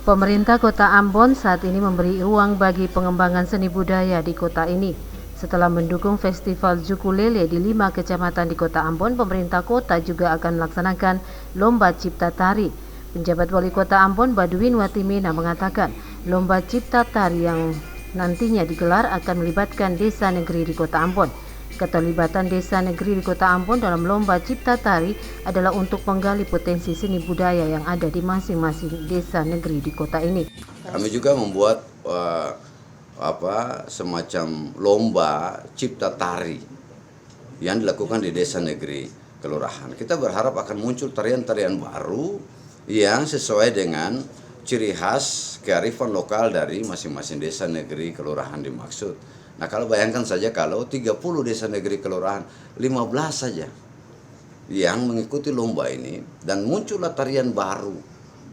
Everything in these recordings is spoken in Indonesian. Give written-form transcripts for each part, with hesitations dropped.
Pemerintah Kota Ambon saat ini memberi ruang bagi pengembangan seni budaya di kota ini. Setelah mendukung festival Jukulele di 5 kecamatan di Kota Ambon, pemerintah kota juga akan melaksanakan Lomba Cipta Tari. Penjabat Wali Kota Ambon, Baduin Watimena, mengatakan Lomba Cipta Tari yang nantinya digelar akan melibatkan desa negeri di Kota Ambon. Keterlibatan desa negeri di Kota Ambon dalam Lomba Cipta Tari adalah untuk menggali potensi seni budaya yang ada di masing-masing desa negeri di kota ini. Kami juga membuat semacam lomba cipta tari yang dilakukan di desa negeri kelurahan. Kita berharap akan muncul tarian-tarian baru yang sesuai dengan ciri khas kearifan lokal dari masing-masing desa negeri kelurahan dimaksud. Nah, kalau bayangkan saja kalau 30 desa negeri kelurahan, 15 saja yang mengikuti lomba ini dan muncullah tarian baru,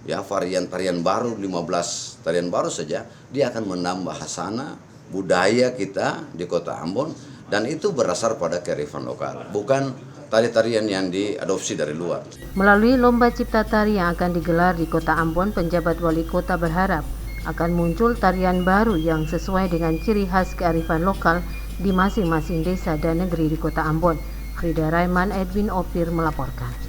ya varian tarian baru, 15 tarian baru saja, dia akan menambah khasana budaya kita di Kota Ambon, dan itu berdasar pada kearifan lokal, bukan tari-tarian yang diadopsi dari luar. Melalui Lomba Cipta Tari yang akan digelar di Kota Ambon, penjabat wali kota berharap akan muncul tarian baru yang sesuai dengan ciri khas kearifan lokal di masing-masing desa dan negeri di Kota Ambon. Frida Raiman, Edwin Opir melaporkan.